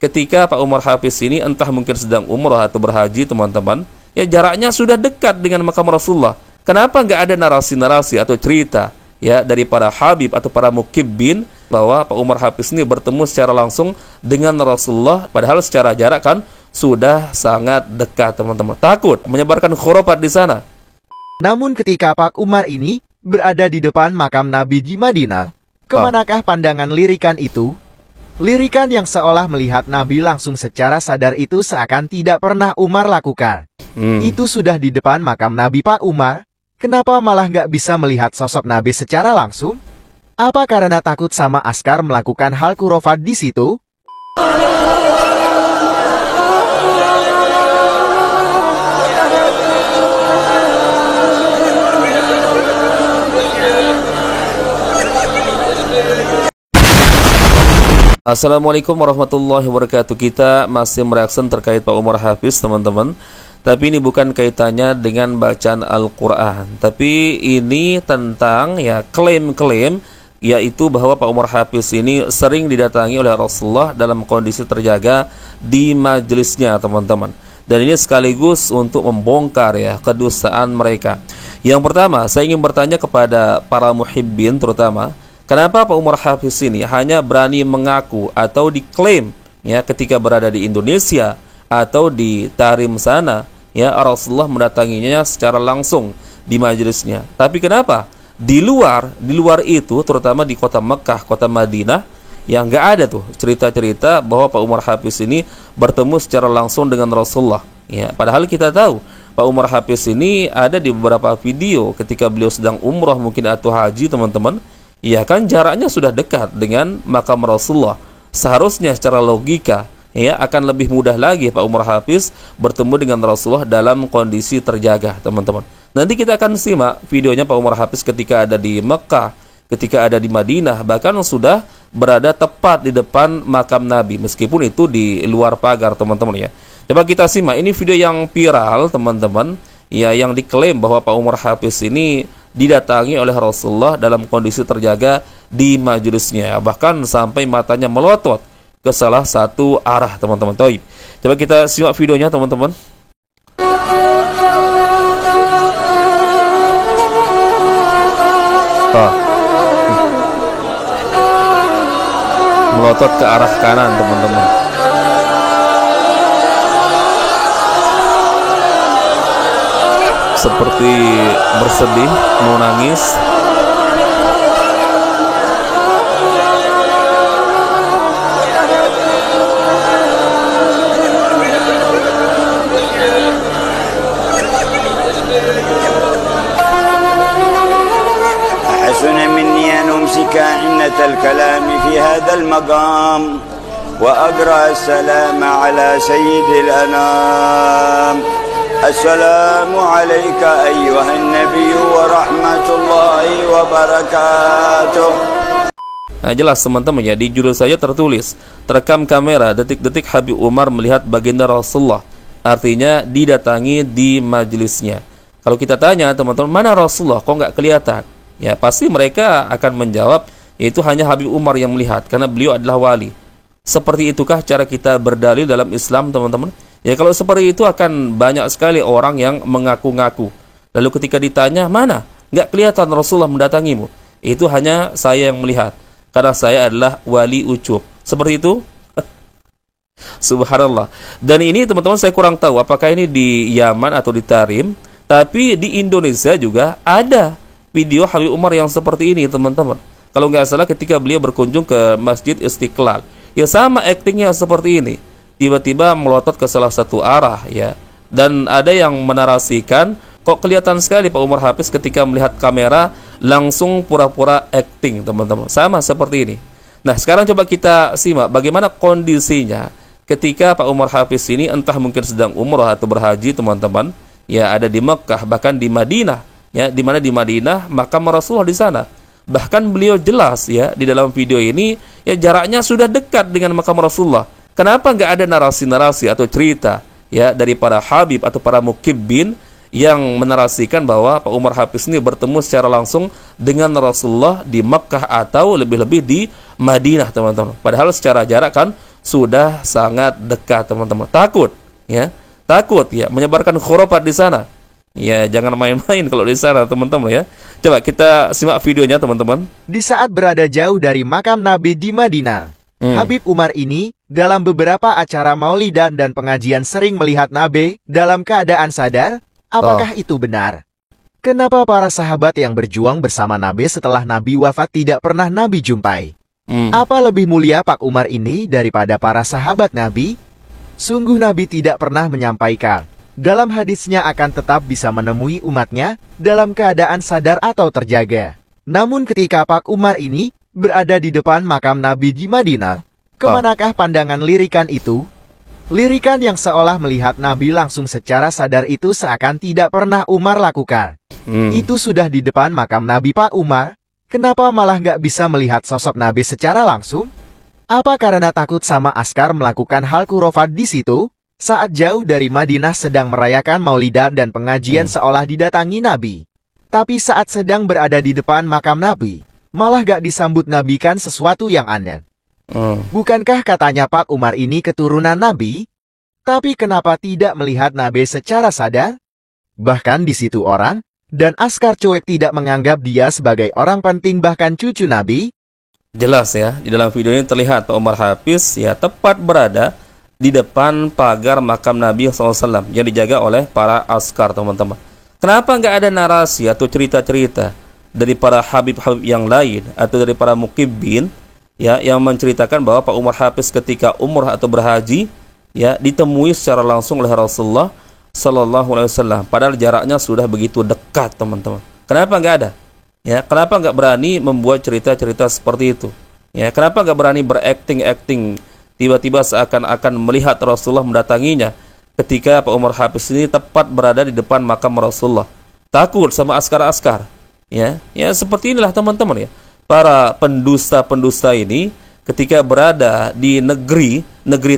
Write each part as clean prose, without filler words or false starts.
ketika Pak Umar Hafiz ini entah mungkin sedang umrah atau berhaji teman-teman, ya jaraknya sudah dekat dengan makam Rasulullah. Kenapa nggak ada narasi-narasi atau cerita ya dari para habib atau para mukibbin bahwa Pak Umar Hafiz ini bertemu secara langsung dengan Rasulullah, padahal secara jarak kan sudah sangat dekat teman-teman. Takut menyebarkan khurafat di sana. Namun ketika Pak Umar ini berada di depan makam Nabi di Madinah, kemanakah pandangan lirikan itu? Lirikan yang seolah melihat Nabi langsung secara sadar itu seakan tidak pernah Umar lakukan. Itu sudah di depan makam Nabi Pak Umar, kenapa malah nggak bisa melihat sosok Nabi secara langsung? Apa karena takut sama askar melakukan hal khurafat di situ? Assalamualaikum warahmatullahi wabarakatuh. Kita masih mereaksi terkait Pak Umar Hafiz teman-teman. Tapi ini bukan kaitannya dengan bacaan Al-Quran, tapi ini tentang ya klaim-klaim, yaitu bahwa Pak Umar Hafiz ini sering didatangi oleh Rasulullah dalam kondisi terjaga di majelisnya teman-teman. Dan ini sekaligus untuk membongkar ya kedustaan mereka. Yang pertama, saya ingin bertanya kepada para muhibbin terutama, kenapa Pak Umar Hafiz ini hanya berani mengaku atau diklaim ya ketika berada di Indonesia atau di Tarim sana ya Rasulullah mendatanginya secara langsung di majelisnya. Tapi kenapa di luar itu, terutama di kota Mekah, kota Madinah, yang nggak ada tuh cerita-cerita bahwa Pak Umar Hafiz ini bertemu secara langsung dengan Rasulullah ya. Padahal kita tahu Pak Umar Hafiz ini ada di beberapa video ketika beliau sedang umrah mungkin atau haji teman-teman. Ya kan jaraknya sudah dekat dengan makam Rasulullah. Seharusnya secara logika ya akan lebih mudah lagi Pak Umar Hafiz bertemu dengan Rasulullah dalam kondisi terjaga teman-teman. Nanti kita akan simak videonya Pak Umar Hafiz ketika ada di Mekah, ketika ada di Madinah, bahkan sudah berada tepat di depan makam Nabi, meskipun itu di luar pagar teman-teman ya. Coba kita simak, ini video yang viral teman-teman ya, yang diklaim bahwa Pak Umar Hafiz ini didatangi oleh Rasulullah dalam kondisi terjaga di majelisnya, bahkan sampai matanya melotot ke salah satu arah teman-teman. Coba kita simak videonya teman-teman. Melotot ke arah kanan teman-teman. Seperti bersedih, mau nangis. حسن مني أن أمسك عنة الكلام في هذا المقام وأقرأ السلام على سيد الأنام. السلام عليك أيها النبي ورحمة الله وبركاته. Nah jelas teman-teman ya, di judul saja tertulis terekam kamera detik-detik Habib Umar melihat baginda Rasulullah, artinya didatangi di majelisnya. Kalau kita tanya teman-teman, mana Rasulullah kok nggak kelihatan? Ya pasti mereka akan menjawab, yaitu hanya Habib Umar yang melihat karena beliau adalah wali. Seperti itukah cara kita berdalil dalam Islam teman-teman? Ya kalau seperti itu akan banyak sekali orang yang mengaku-ngaku. Lalu ketika ditanya, mana? Nggak kelihatan Rasulullah mendatangimu. Itu hanya saya yang melihat, karena saya adalah wali ucup. Seperti itu? Subhanallah. Dan ini teman-teman saya kurang tahu apakah ini di Yaman atau di Tarim. Tapi di Indonesia juga ada video Habib Umar yang seperti ini teman-teman. Kalau nggak salah ketika beliau berkunjung ke Masjid Istiqlal, ya sama aktingnya seperti ini. Tiba-tiba melotot ke salah satu arah ya. Dan ada yang menarasikan, kok kelihatan sekali Pak Umar Hafiz ketika melihat kamera langsung pura-pura acting teman-teman. Sama seperti ini. Nah sekarang coba kita simak bagaimana kondisinya ketika Pak Umar Hafiz ini entah mungkin sedang umrah atau berhaji teman-teman. Ya ada di Mekah, bahkan di Madinah. Ya, di mana di Madinah makam Rasulullah di sana. Bahkan beliau jelas ya di dalam video ini ya jaraknya sudah dekat dengan makam Rasulullah. Kenapa nggak ada narasi-narasi atau cerita ya dari para habib atau para mukibbin yang menarasikan bahwa Pak Umar Hafiz ini bertemu secara langsung dengan Rasulullah di Mekah atau lebih-lebih di Madinah teman-teman. Padahal secara jarak kan sudah sangat dekat, teman-teman. Takut, ya. Takut ya menyebarkan khurafat di sana. Ya, jangan main-main kalau di sana, teman-teman ya. Coba kita simak videonya, teman-teman. Di saat berada jauh dari makam Nabi di Madinah, Habib Umar ini dalam beberapa acara maulidan dan pengajian sering melihat Nabi dalam keadaan sadar. Apakah itu benar? Kenapa para sahabat yang berjuang bersama Nabi setelah Nabi wafat tidak pernah Nabi jumpai? Apa lebih mulia Pak Umar ini daripada para sahabat Nabi? Sungguh Nabi tidak pernah menyampaikan dalam hadisnya akan tetap bisa menemui umatnya dalam keadaan sadar atau terjaga. Namun ketika Pak Umar ini berada di depan makam Nabi di Madinah, kemanakah pandangan lirikan itu? Lirikan yang seolah melihat Nabi langsung secara sadar itu seakan tidak pernah Umar lakukan. Itu sudah di depan makam Nabi Pak Umar, kenapa malah nggak bisa melihat sosok Nabi secara langsung? Apa karena takut sama askar melakukan hal khurafat di situ? Saat jauh dari Madinah sedang merayakan maulidan dan pengajian seolah didatangi Nabi. Tapi saat sedang berada di depan makam Nabi, malah gak disambut Nabi kan sesuatu yang aneh. Bukankah katanya Pak Umar ini keturunan Nabi? Tapi kenapa tidak melihat Nabi secara sadar? Bahkan di situ orang dan askar cuek tidak menganggap dia sebagai orang penting bahkan cucu Nabi. Jelas ya, di dalam video ini terlihat Pak Umar Hafiz ya tepat berada di depan pagar makam Nabi SAW yang dijaga oleh para askar, teman-teman. Kenapa nggak ada narasi atau cerita-cerita dari para habib-habib yang lain atau dari para mukibbin ya yang menceritakan bahwa Pak Umar Hafiz ketika umrah atau berhaji ya ditemui secara langsung oleh Rasulullah Sallallahu Alaihi Wasallam. Padahal jaraknya sudah begitu dekat, teman-teman. Kenapa nggak ada? Ya, kenapa nggak berani membuat cerita-cerita seperti itu? Ya, kenapa nggak berani berakting-akting? Tiba-tiba seakan-akan melihat Rasulullah mendatanginya ketika Pak Umar Hafiz ini tepat berada di depan makam Rasulullah. Takut sama askar-askar. Ya seperti inilah, teman-teman ya. Para pendusta-pendusta ini ketika berada di negeri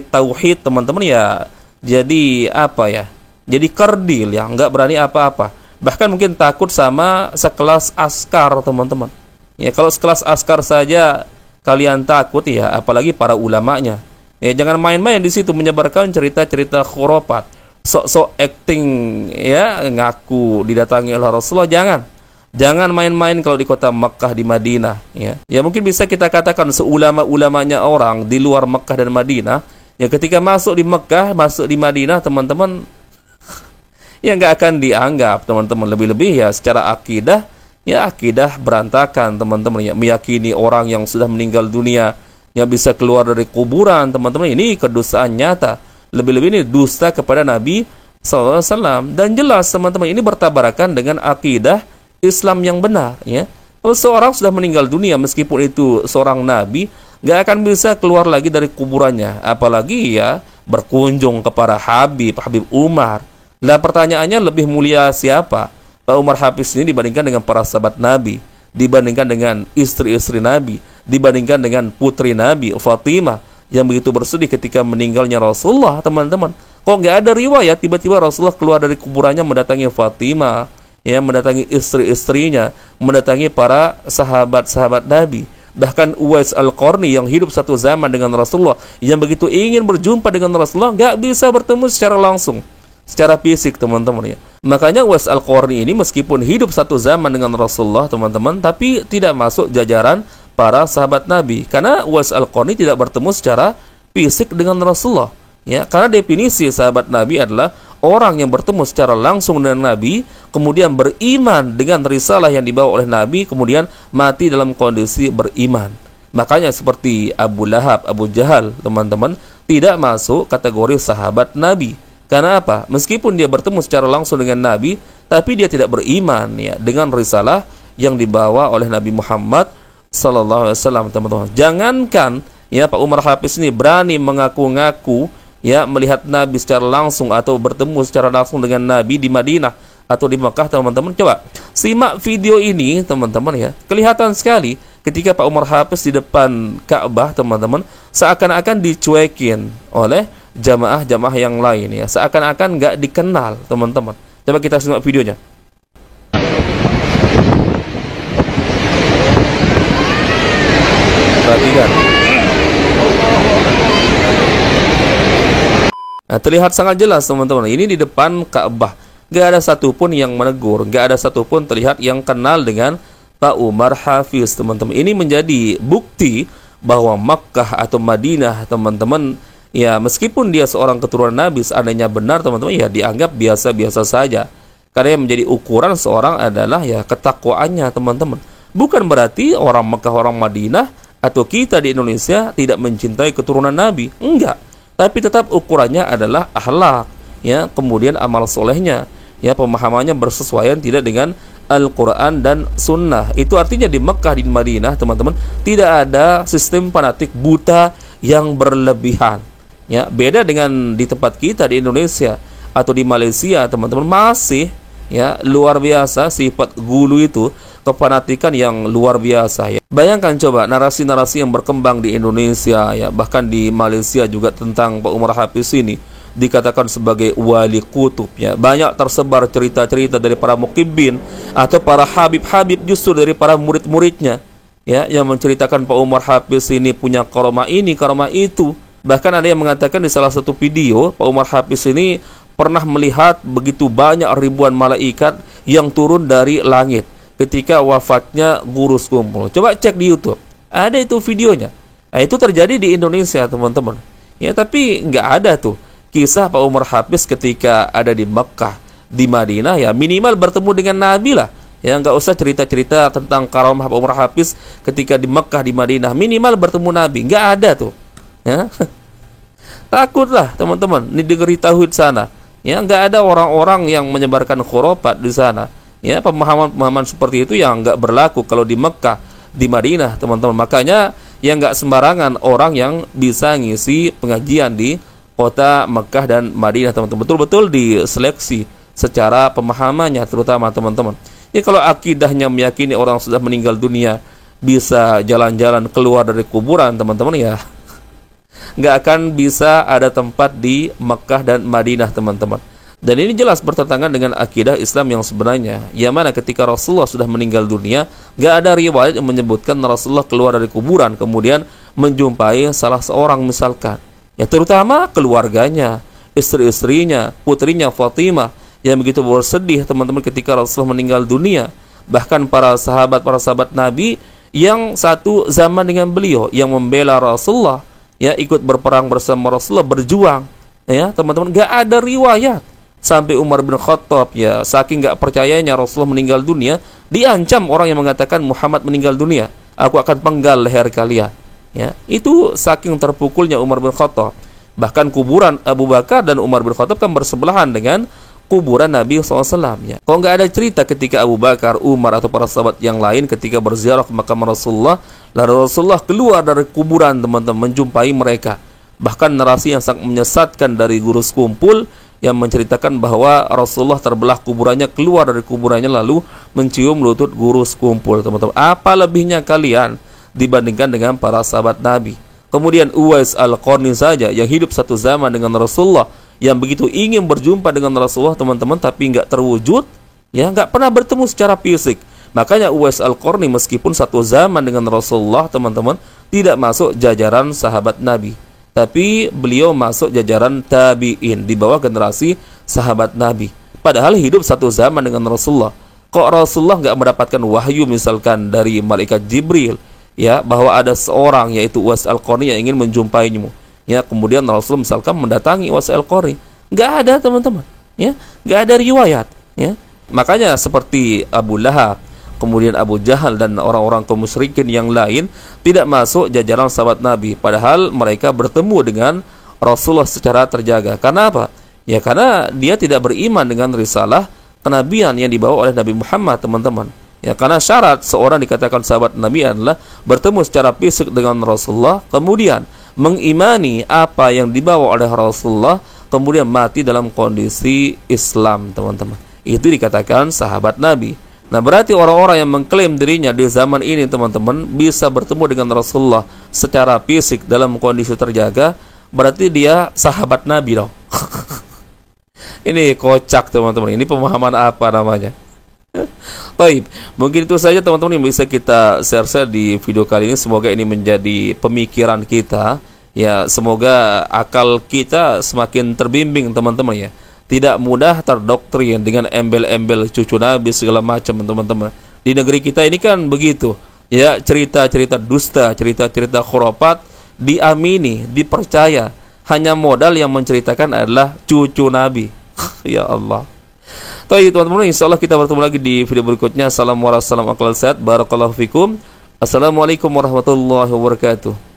tauhid, teman-teman ya, jadi apa ya? Jadi kerdil ya, nggak berani apa-apa. Bahkan mungkin takut sama sekelas askar, teman-teman. Ya, kalau sekelas askar saja kalian takut ya, apalagi para ulamanya. Ya, jangan main-main di situ menyebarkan cerita-cerita khurafat, sok-sok acting ya, ngaku didatangi oleh Rasulullah. Jangan main-main kalau di kota Mekah, di Madinah ya. Ya mungkin bisa kita katakan seulama-ulamanya orang di luar Mekah dan Madinah, ya ketika masuk di Mekah, masuk di Madinah, teman-teman ya nggak akan dianggap, teman-teman. Lebih-lebih ya secara akidah, ya akidah berantakan, teman-teman ya, meyakini orang yang sudah meninggal dunia yang bisa keluar dari kuburan, teman-teman, ini kedustaan nyata. Lebih-lebih ini dusta kepada Nabi SAW. Dan jelas, teman-teman, ini bertabarakan dengan akidah Islam yang benar ya. Kalau seorang sudah meninggal dunia, meskipun itu seorang Nabi, gak akan bisa keluar lagi dari kuburannya, apalagi ya berkunjung kepada Habib Umar. Nah pertanyaannya, lebih mulia siapa? Pak Umar Hafiz ini dibandingkan dengan para sahabat Nabi, dibandingkan dengan istri-istri Nabi, dibandingkan dengan putri Nabi Fatimah yang begitu bersedih ketika meninggalnya Rasulullah, teman-teman. Kok nggak ada riwayat tiba-tiba Rasulullah keluar dari kuburannya mendatangi Fatimah, ya, mendatangi istri-istrinya, mendatangi para sahabat-sahabat Nabi. Bahkan Uwais Al-Qarni yang hidup satu zaman dengan Rasulullah, yang begitu ingin berjumpa dengan Rasulullah, nggak bisa bertemu secara langsung, secara fisik, teman-teman ya. Makanya Uwais Al-Qarni ini meskipun hidup satu zaman dengan Rasulullah, teman-teman, tapi tidak masuk jajaran para sahabat Nabi, karena Uwais Al-Qarni tidak bertemu secara fisik dengan Rasulullah ya. Karena definisi sahabat Nabi adalah orang yang bertemu secara langsung dengan Nabi, kemudian beriman dengan risalah yang dibawa oleh Nabi, kemudian mati dalam kondisi beriman. Makanya seperti Abu Lahab, Abu Jahal, teman-teman, tidak masuk kategori sahabat Nabi. Karena apa? Meskipun dia bertemu secara langsung dengan Nabi, tapi dia tidak beriman ya dengan risalah yang dibawa oleh Nabi Muhammad Sallallahu Alaihi Wasallam, teman-teman. Jangankan ya Pak Umar Hafiz ini berani mengaku-ngaku ya melihat Nabi secara langsung atau bertemu secara langsung dengan Nabi di Madinah atau di Mekah, teman-teman. Coba simak video ini, teman-teman ya. Kelihatan sekali ketika Pak Umar Hafiz di depan Ka'bah, teman-teman, seakan-akan dicuekin oleh jamaah-jamaah yang lain ya, seakan-akan nggak dikenal, teman-teman. Coba kita simak videonya. Perhatikan. Nah, terlihat sangat jelas teman-teman. Ini di depan Ka'bah. Gak ada satupun yang menegur, gak ada satupun terlihat yang kenal dengan Pak Umar Hafiz, teman-teman. Ini menjadi bukti bahwa Makkah atau Madinah, teman-teman, ya meskipun dia seorang keturunan Nabi, seandainya benar, teman-teman, ya dianggap biasa-biasa saja. Karena yang menjadi ukuran seorang adalah ya ketakwaannya, teman-teman. Bukan berarti orang Makkah, orang Madinah, atau kita di Indonesia tidak mencintai keturunan Nabi. Enggak. Tapi tetap ukurannya adalah akhlak, ya, kemudian amal solehnya. Ya, pemahamannya bersesuaian tidak dengan Al-Quran dan Sunnah. Itu artinya di Mekah, di Madinah, teman-teman, tidak ada sistem fanatik buta yang berlebihan. Ya, beda dengan di tempat kita di Indonesia atau di Malaysia, teman-teman, masih ya luar biasa sifat gulu itu, kefanatikan yang luar biasa. Ya. Bayangkan coba narasi-narasi yang berkembang di Indonesia, ya bahkan di Malaysia juga tentang Pak Umar Hafiz ini. Dikatakan sebagai wali kutub, ya. Banyak tersebar cerita-cerita dari para mukibbin atau para habib-habib justru dari para murid-muridnya, ya, yang menceritakan Pak Umar Hafiz ini punya karomah ini, karomah itu. Bahkan ada yang mengatakan di salah satu video Pak Umar Hafiz ini pernah melihat begitu banyak ribuan malaikat yang turun dari langit ketika wafatnya Guru Skumpul. Coba cek di YouTube, ada itu videonya. Nah, itu terjadi di Indonesia, teman-teman. Ya, tapi nggak ada tuh kisah Pak Umar Hafiz ketika ada di Mekah, di Madinah, ya minimal bertemu dengan Nabi lah. Ya, nggak usah cerita-cerita tentang karamah Pak Umar Hafiz ketika di Mekah, di Madinah, minimal bertemu Nabi. Nggak ada tuh. Ya. Takutlah teman-teman di negeri tauhid sana. Ya, nggak ada orang-orang yang menyebarkan khurafat di sana. Ya, pemahaman-pemahaman seperti itu yang nggak berlaku kalau di Mekah, di Madinah, teman-teman. Makanya yang nggak sembarangan orang yang bisa ngisi pengajian di kota Mekah dan Madinah, teman-teman. Betul-betul diseleksi secara pemahamannya, terutama teman-teman. Ya, kalau akidahnya meyakini orang sudah meninggal dunia bisa jalan-jalan keluar dari kuburan, teman-teman, ya nggak akan bisa ada tempat di Mekah dan Madinah, teman-teman. Dan ini jelas bertentangan dengan akidah Islam yang sebenarnya, yang mana ketika Rasulullah sudah meninggal dunia, nggak ada riwayat yang menyebutkan Rasulullah keluar dari kuburan kemudian menjumpai salah seorang misalkan, ya terutama keluarganya, istri-istrinya, putrinya Fatimah yang begitu bersedih, teman-teman, ketika Rasulullah meninggal dunia. Bahkan para sahabat Nabi yang satu zaman dengan beliau, yang membela Rasulullah, ya ikut berperang bersama Rasulullah, berjuang, ya teman-teman, nggak ada riwayat. Sampai Umar bin Khattab, ya saking nggak percayanya Rasulullah meninggal dunia, diancam orang yang mengatakan Muhammad meninggal dunia, aku akan penggal leher kalian. Ya, itu saking terpukulnya Umar bin Khattab. Bahkan kuburan Abu Bakar dan Umar bin Khattab kan bersebelahan dengan kuburan Nabi SAW. Ya. Kok nggak ada cerita ketika Abu Bakar, Umar atau para sahabat yang lain ketika berziarah ke makam Rasulullah, lalu Rasulullah keluar dari kuburan, teman-teman, menjumpai mereka. Bahkan narasi yang sangat menyesatkan dari Guru Skumpul yang menceritakan bahwa Rasulullah terbelah kuburannya, keluar dari kuburannya lalu mencium lutut Guru Skumpul, teman-teman. Apa lebihnya kalian dibandingkan dengan para sahabat Nabi? Kemudian Uwais Al-Qarni saja yang hidup satu zaman dengan Rasulullah, yang begitu ingin berjumpa dengan Rasulullah, teman-teman, tapi nggak terwujud, ya nggak pernah bertemu secara fisik. Makanya Uwais Al-Qarni meskipun satu zaman dengan Rasulullah, teman-teman, tidak masuk jajaran sahabat Nabi, tapi beliau masuk jajaran tabi'in, di bawah generasi sahabat Nabi. Padahal hidup satu zaman dengan Rasulullah. Kok Rasulullah nggak mendapatkan wahyu misalkan dari malaikat Jibril, ya bahwa ada seorang yaitu Uwais Al-Qarni yang ingin menjumpaimu, ya kemudian Rasulullah misalkan mendatangi Uwais Al-Qarni? Nggak ada, teman-teman, ya nggak ada riwayat. Ya, makanya seperti Abu Lahab, kemudian Abu Jahal dan orang-orang kaum musyrikin yang lain tidak masuk jajaran sahabat Nabi, padahal mereka bertemu dengan Rasulullah secara terjaga. Karena apa? Ya karena dia tidak beriman dengan risalah kenabian yang dibawa oleh Nabi Muhammad, teman-teman. Ya karena syarat seorang dikatakan sahabat Nabi adalah bertemu secara fisik dengan Rasulullah, kemudian mengimani apa yang dibawa oleh Rasulullah, kemudian mati dalam kondisi Islam, teman-teman. Itu dikatakan sahabat Nabi. Nah, berarti orang-orang yang mengklaim dirinya di zaman ini, teman-teman, bisa bertemu dengan Rasulullah secara fisik dalam kondisi terjaga, berarti dia sahabat Nabi dong. Ini kocak, teman-teman. Ini pemahaman apa namanya? Baik, mungkin itu saja, teman-teman, yang bisa kita share di video kali ini. Semoga ini menjadi pemikiran kita, Ya, semoga akal kita semakin terbimbing teman-teman ya. Tidak mudah terdoktrin dengan embel-embel cucu Nabi segala macam teman-teman. Di negeri kita ini kan begitu. Ya, cerita-cerita dusta, cerita-cerita khurafat diamini, dipercaya. Hanya modal yang menceritakan adalah cucu Nabi. Ya Allah. Baik teman-teman, insyaallah kita bertemu lagi di video berikutnya. Assalamualaikum warahmatullahi wabarakatuh. Barakallahu fikum. Assalamualaikum warahmatullahi wabarakatuh.